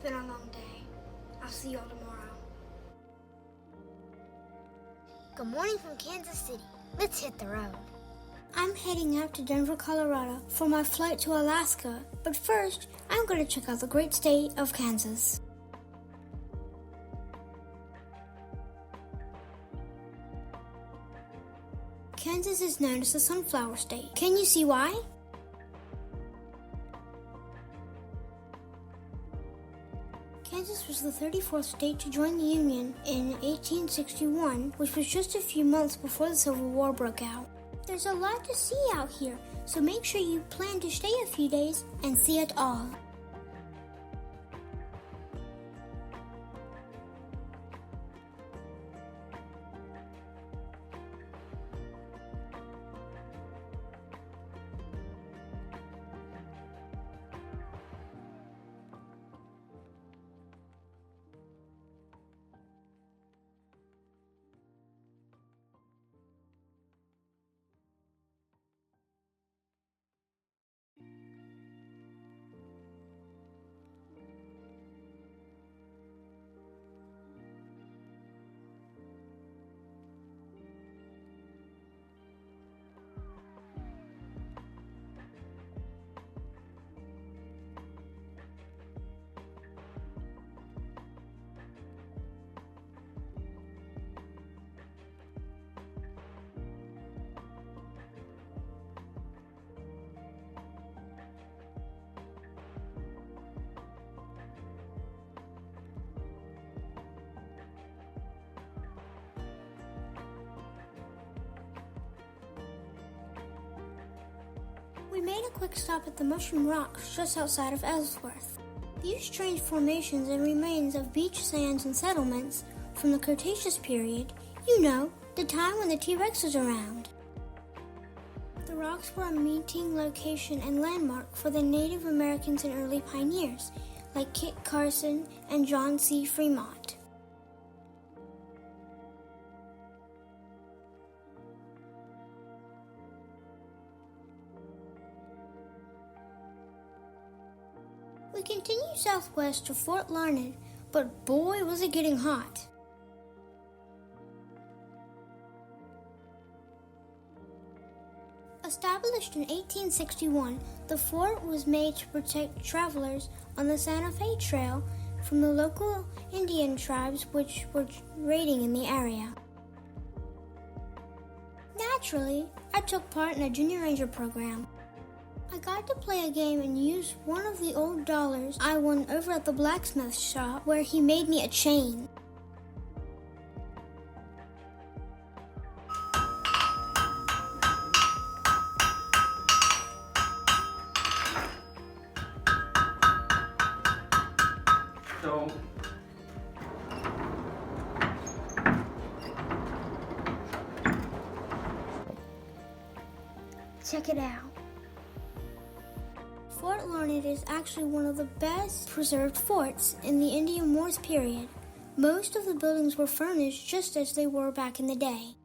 been a long day. I'll see y'all tomorrow. Good morning from Kansas City. Let's hit the road. I'm heading out to Denver, Colorado for my flight to Alaska, but first, I'm going to check out the great state of Kansas. Kansas is known as the Sunflower State. Can you see why? Kansas was the 34th state to join the Union in 1861, which was just a few months before the Civil War broke out. There's a lot to see out here, so make sure you plan to stay a few days and see it all. We made a quick stop at the Mushroom Rocks just outside of Ellsworth. These strange formations and remains of beach sands and settlements from the Cretaceous period, you know, the time when the T-Rex was around. The rocks were a meeting location and landmark for the Native Americans and early pioneers, like Kit Carson and John C. Fremont. We continue southwest to Fort Larned, but boy was it getting hot. Established in 1861, the fort was made to protect travelers on the Santa Fe Trail from the local Indian tribes which were raiding in the area. Naturally, I took part in a Junior Ranger program. I got to play a game and use one of the old dollars I won over at the blacksmith shop where he made me a chain. Check it out. Fort Larned is actually one of the best preserved forts in the Indian Wars period. Most of the buildings were furnished just as they were back in the day.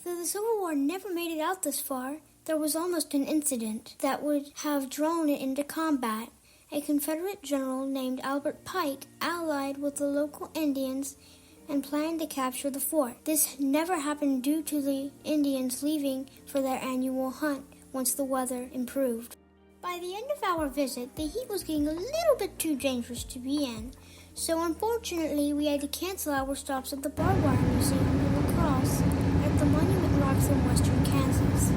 Though the Civil War never made it out this far, there was almost an incident that would have drawn it into combat. A Confederate general named Albert Pike allied with the local Indians and planned to capture the fort. This never happened due to the Indians leaving for their annual hunt once the weather improved. By the end of our visit, the heat was getting a little bit too dangerous to be in, so unfortunately we had to cancel our stops at the Barbed Wire Museum in La Crosse at the Monument Rocks in western Kansas.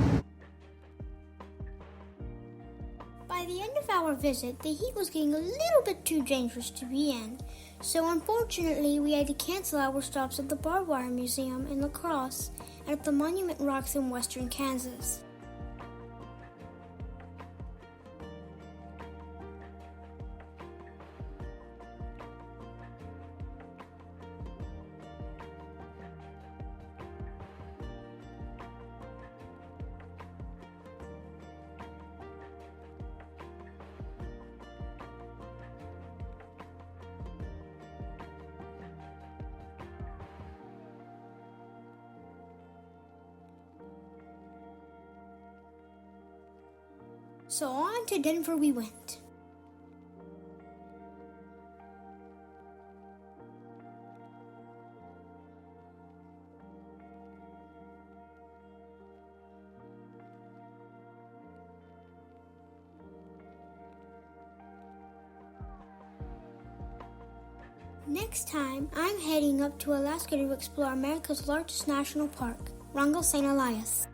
By the end of our visit, the heat was getting a little bit too dangerous to be in, so unfortunately we had to cancel our stops at the Barbed Wire Museum in La Crosse at the Monument Rocks in western Kansas. So on to Denver we went. Next time, I'm heading up to Alaska to explore America's largest national park, Wrangell St. Elias.